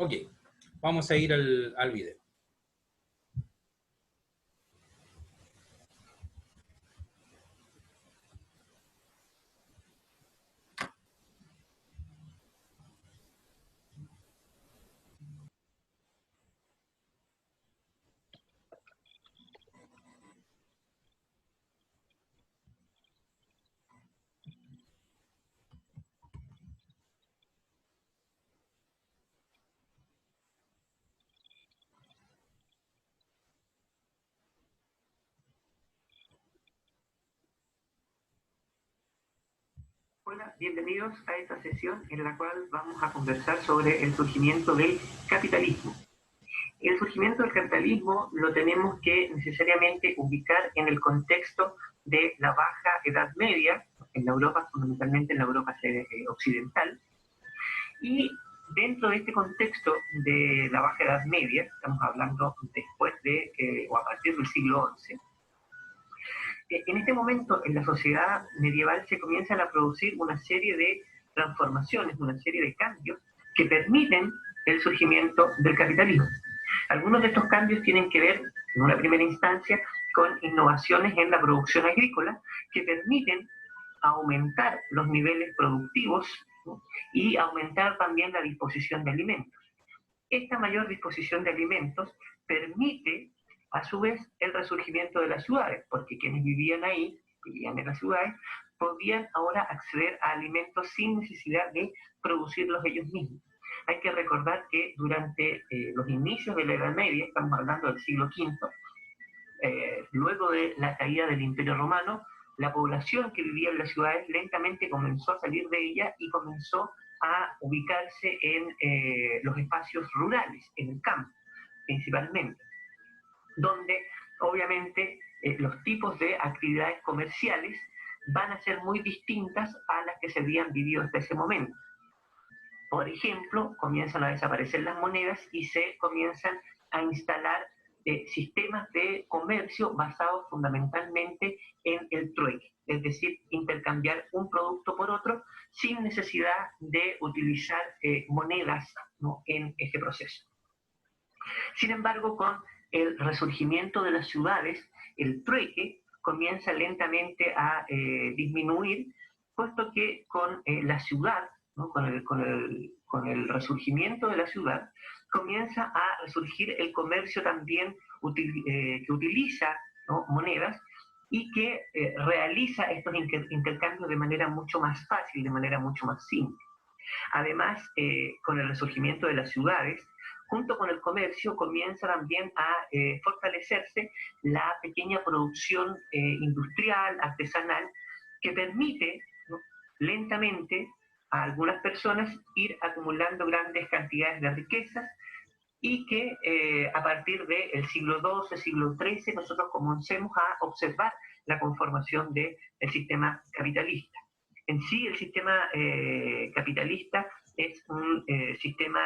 Ok, vamos a ir al video. Hola, bienvenidos a esta sesión en la cual vamos a conversar sobre el surgimiento del capitalismo. El surgimiento del capitalismo lo tenemos que necesariamente ubicar en el contexto de la Baja Edad Media, en la Europa, fundamentalmente en la Europa occidental, y dentro de este contexto de la Baja Edad Media, estamos hablando después de, o a partir del siglo XI, en este momento en la sociedad medieval se comienzan a producir una serie de transformaciones, una serie de cambios que permiten el surgimiento del capitalismo. Algunos de estos cambios tienen que ver, en una primera instancia, con innovaciones en la producción agrícola que permiten aumentar los niveles productivos, ¿no? Y aumentar también la disposición de alimentos. Esta mayor disposición de alimentos permite a su vez el resurgimiento de las ciudades, porque quienes vivían ahí, vivían en las ciudades, podían ahora acceder a alimentos sin necesidad de producirlos ellos mismos. Hay que recordar que durante los inicios de la Edad Media, estamos hablando del siglo V, luego de la caída del Imperio Romano, la población que vivía en las ciudades lentamente comenzó a salir de ella y comenzó a ubicarse en los espacios rurales, en el campo, principalmente, donde obviamente los tipos de actividades comerciales van a ser muy distintas a las que se habían vivido hasta ese momento. Por ejemplo, comienzan a desaparecer las monedas y se comienzan a instalar sistemas de comercio basados fundamentalmente en el trueque, es decir, intercambiar un producto por otro sin necesidad de utilizar monedas, ¿no?, en este proceso. Sin embargo, con el resurgimiento de las ciudades, el trueque comienza lentamente a disminuir, puesto que con la ciudad, ¿no?, con el resurgimiento de la ciudad, comienza a resurgir el comercio también que utiliza, ¿no?, monedas y que realiza estos intercambios de manera mucho más fácil, de manera mucho más simple. Además, con el resurgimiento de las ciudades, junto con el comercio, comienza también a fortalecerse la pequeña producción industrial, artesanal, que permite, ¿no?, lentamente a algunas personas ir acumulando grandes cantidades de riquezas y que a partir del siglo XII, siglo XIII, nosotros comencemos a observar la conformación del sistema capitalista. En sí, el sistema capitalista es un sistema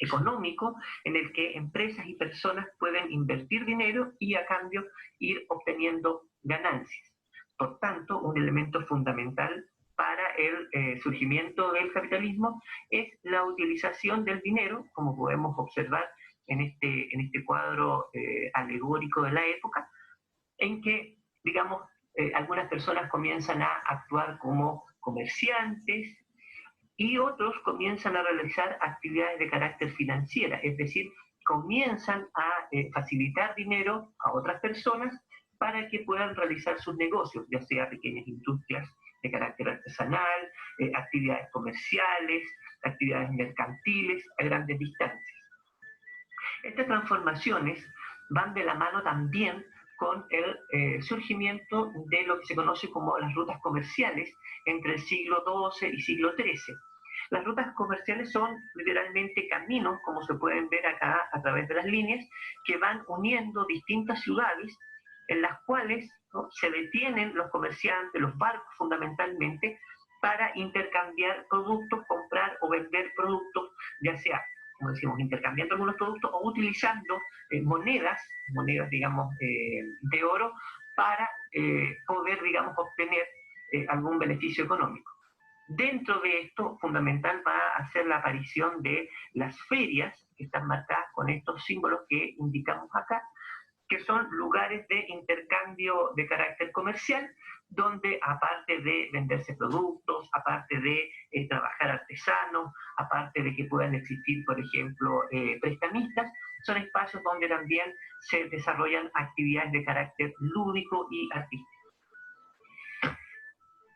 económico en el que empresas y personas pueden invertir dinero y a cambio ir obteniendo ganancias. Por tanto, un elemento fundamental para el surgimiento del capitalismo es la utilización del dinero, como podemos observar en este cuadro alegórico de la época, en que, digamos, algunas personas comienzan a actuar como comerciantes y otros comienzan a realizar actividades de carácter financiera, es decir, comienzan a facilitar dinero a otras personas para que puedan realizar sus negocios, ya sea pequeñas industrias de carácter artesanal, actividades comerciales, actividades mercantiles a grandes distancias. Estas transformaciones van de la mano también con el surgimiento de lo que se conoce como las rutas comerciales entre el siglo XII y siglo XIII. Las rutas comerciales son literalmente caminos, como se pueden ver acá a través de las líneas, que van uniendo distintas ciudades en las cuales, ¿no?, se detienen los comerciantes, los barcos fundamentalmente, para intercambiar productos, comprar o vender productos, ya sea, como decimos, intercambiando algunos productos o utilizando monedas, digamos, de oro para poder, digamos, obtener algún beneficio económico. Dentro de esto, fundamental va a ser la aparición de las ferias, que están marcadas con estos símbolos que indicamos acá, que son lugares de intercambio de carácter comercial, donde aparte de venderse productos, aparte de trabajar artesanos, aparte de que puedan existir, por ejemplo, prestamistas, son espacios donde también se desarrollan actividades de carácter lúdico y artístico.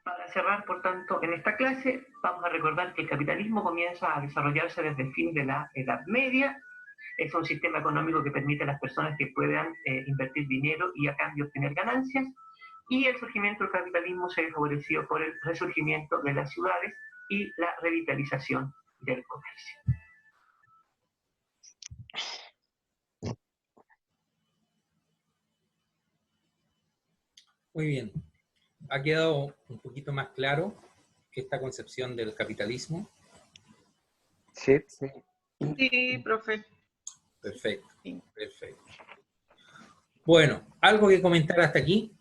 Para cerrar, por tanto, en esta clase, vamos a recordar que el capitalismo comienza a desarrollarse desde el fin de la Edad Media. Es un sistema económico que permite a las personas que puedan invertir dinero y a cambio obtener ganancias. Y el surgimiento del capitalismo se favoreció por el resurgimiento de las ciudades y la revitalización del comercio. Muy bien. ¿Ha quedado un poquito más claro esta concepción del capitalismo? Sí. Sí, profe. Perfecto, perfecto. Bueno, ¿algo que comentar hasta aquí?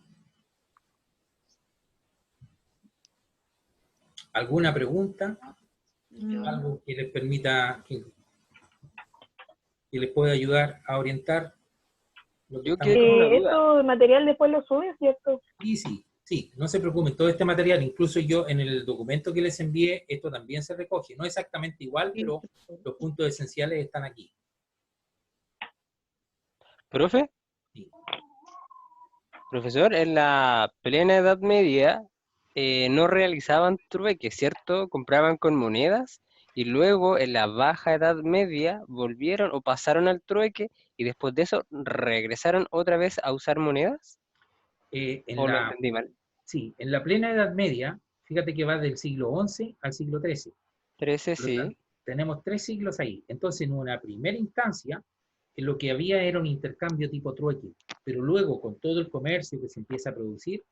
¿Alguna pregunta? ¿Algo que les permita, que les pueda ayudar a orientar? Lo que Yo estamos... quiero una duda. ¿Esto material después lo sube, cierto? Sí, no se preocupen, todo este material, incluso yo en el documento que les envié, esto también se recoge, no exactamente igual, pero los puntos esenciales están aquí. ¿Profe? Sí. Profesor, en la plena Edad Media no realizaban trueque, ¿cierto? Compraban con monedas y luego en la Baja Edad Media volvieron o pasaron al trueque y después de eso regresaron otra vez a usar monedas. ¿O lo entendí mal? Sí, en la plena Edad Media, fíjate que va del siglo XI al siglo XIII. 13, sí. Tenemos 3 siglos ahí. Entonces, en una primera instancia, lo que había era un intercambio tipo trueque, pero luego con todo el comercio que se empieza a producir,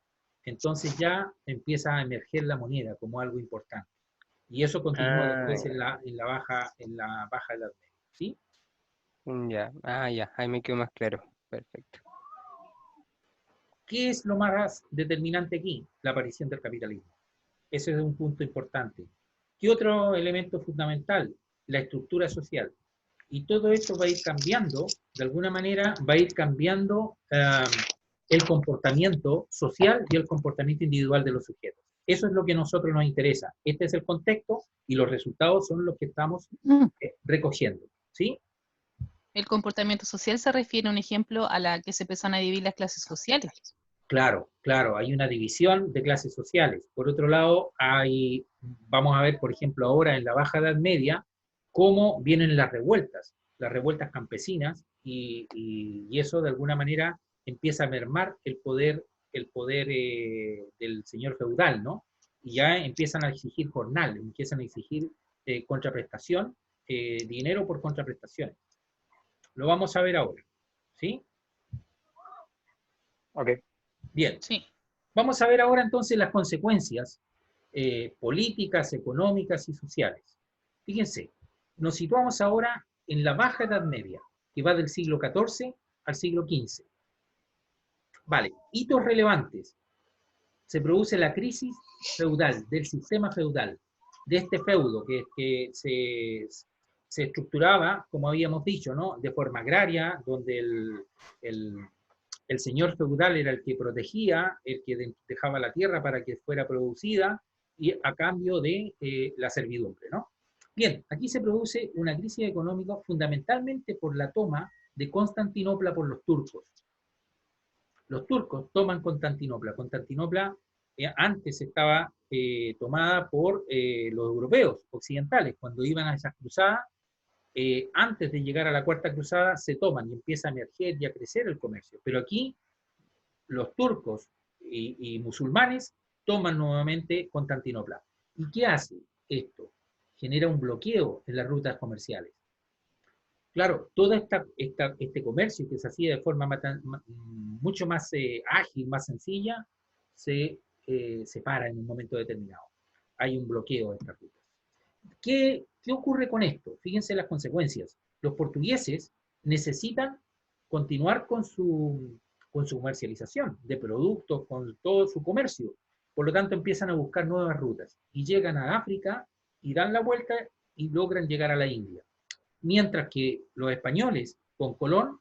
entonces ya empieza a emerger la moneda como algo importante. Y eso continúa después en la baja Edad Media, ¿sí? Ya, ya, ahí me quedó más claro. Perfecto. ¿Qué es lo más determinante aquí? La aparición del capitalismo. Ese es un punto importante. ¿Qué otro elemento fundamental? La estructura social. Y todo esto va a ir cambiando, de alguna manera, va a ir cambiando el comportamiento social y el comportamiento individual de los sujetos. Eso es lo que a nosotros nos interesa. Este es el contexto y los resultados son los que estamos recogiendo, ¿sí? El comportamiento social se refiere, un ejemplo, a la que se empezaron a dividir las clases sociales. Claro, hay una división de clases sociales. Por otro lado, vamos a ver, por ejemplo, ahora en la Baja Edad Media, cómo vienen las revueltas campesinas, y eso de alguna manera empieza a mermar el poder del señor feudal, ¿no? Y ya empiezan a exigir jornal, empiezan a exigir contraprestación, dinero por contraprestaciones. Lo vamos a ver ahora, ¿sí? Ok. Bien. Sí. Vamos a ver ahora entonces las consecuencias políticas, económicas y sociales. Fíjense, nos situamos ahora en la Baja Edad Media, que va del siglo XIV al siglo XV. Vale, hitos relevantes. Se produce la crisis feudal, del sistema feudal, de este feudo que se estructuraba, como habíamos dicho, ¿no? De forma agraria, donde el señor feudal era el que protegía, el que dejaba la tierra para que fuera producida, y a cambio de la servidumbre, ¿no? Bien, aquí se produce una crisis económica fundamentalmente por la toma de Constantinopla por los turcos. Los turcos toman Constantinopla. Constantinopla antes estaba tomada por los europeos occidentales. Cuando iban a esas cruzadas, antes de llegar a la Cuarta Cruzada, se toman y empieza a emerger y a crecer el comercio. Pero aquí los turcos y musulmanes toman nuevamente Constantinopla. ¿Y qué hace esto? Genera un bloqueo en las rutas comerciales. Claro, todo este comercio que se hacía de forma mucho más ágil, más sencilla, se para en un momento determinado. Hay un bloqueo de estas rutas. ¿Qué ocurre con esto? Fíjense las consecuencias. Los portugueses necesitan continuar con su comercialización de productos, con todo su comercio. Por lo tanto, empiezan a buscar nuevas rutas y llegan a África y dan la vuelta y logran llegar a la India. Mientras que los españoles, con Colón,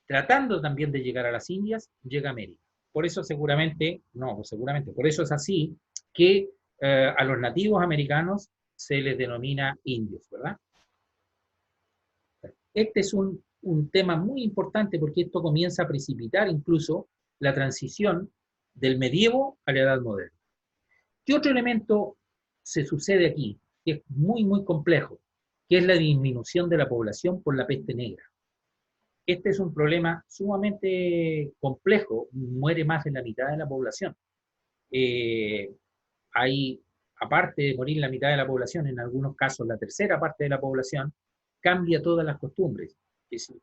tratando también de llegar a las Indias, llega a América. Por eso seguramente, no, seguramente, por eso es así que a los nativos americanos se les denomina indios, ¿verdad? Este es un tema muy importante porque esto comienza a precipitar incluso la transición del medievo a la Edad Moderna. ¿Qué otro elemento se sucede aquí? Que es muy, muy complejo, que es la disminución de la población por la peste negra. Este es un problema sumamente complejo, muere más de la mitad de la población. Hay, aparte de morir la mitad de la población, en algunos casos la tercera parte de la población, cambia todas las costumbres, es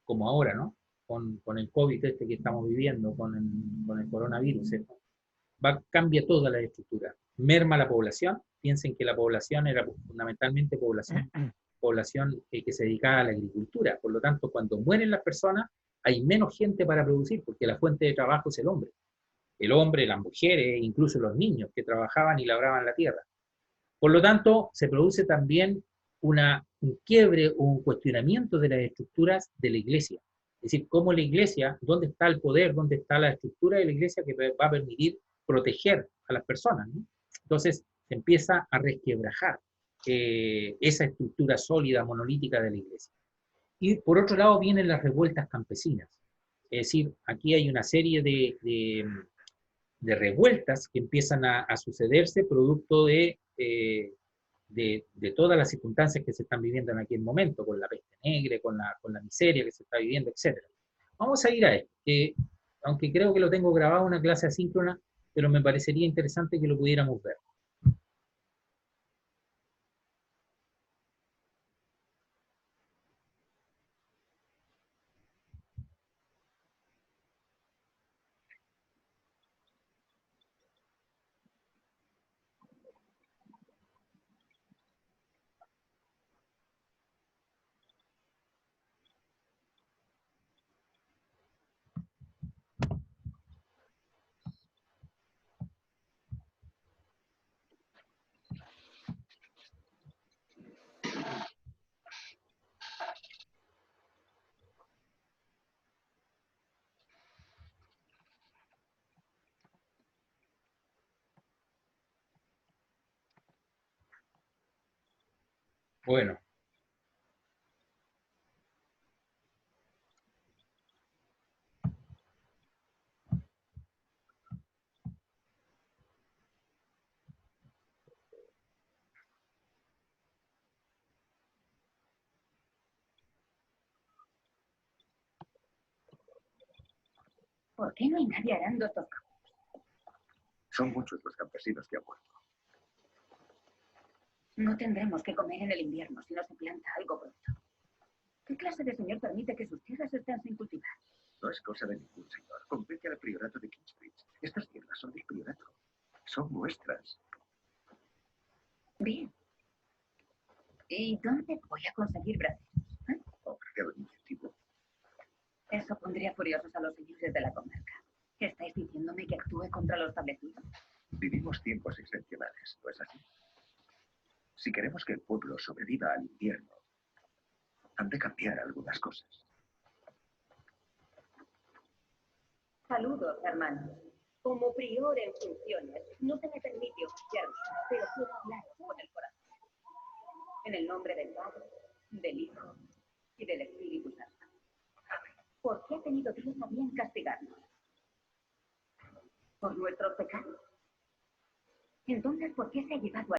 como ahora, ¿no? Con el COVID este que estamos viviendo, con el coronavirus, ¿cierto? Cambia toda la estructura, merma la población, piensen que la población era fundamentalmente población que se dedicaba a la agricultura, por lo tanto, cuando mueren las personas, hay menos gente para producir, porque la fuente de trabajo es el hombre, las mujeres, incluso los niños que trabajaban y labraban la tierra. Por lo tanto, se produce también un quiebre o un cuestionamiento de las estructuras de la iglesia. Es decir, cómo la iglesia, dónde está el poder, dónde está la estructura de la iglesia que va a permitir proteger a las personas, ¿no? Entonces, se empieza a resquebrajar esa estructura sólida, monolítica de la iglesia. Y por otro lado vienen las revueltas campesinas. Es decir, aquí hay una serie de revueltas que empiezan a sucederse producto de todas las circunstancias que se están viviendo en aquel momento, con la peste negra, con la miseria que se está viviendo, etc. Vamos a ir a esto, aunque creo que lo tengo grabado en una clase asíncrona, pero me parecería interesante que lo pudiéramos ver. Bueno. ¿Por qué no hay nadie arando estos campos? Son muchos los campesinos que han muerto. No tendremos que comer en el invierno si no se planta algo pronto. ¿Qué clase de señor permite que sus tierras estén sin cultivar? No es cosa de ningún señor. Compete al priorato de Kingsbridge. Estas tierras son del priorato. Son nuestras. Bien. ¿Y dónde voy a conseguir braceros? Obligado incentivo. Eso pondría furiosos a los señores de la comarca. ¿Estáis diciéndome que actúe contra lo establecido? Vivimos tiempos excepcionales, ¿no es así? Si queremos que el pueblo sobreviva al invierno, han de cambiar algunas cosas. Saludos, hermanos. Como prior en funciones, no se me permite oficiarme, pero puedo hablar con el corazón. En el nombre del Padre, del Hijo y del Espíritu Santo. ¿Por qué ha tenido Dios a bien castigarnos? ¿Por nuestros pecados? Entonces, ¿por qué se ha llevado a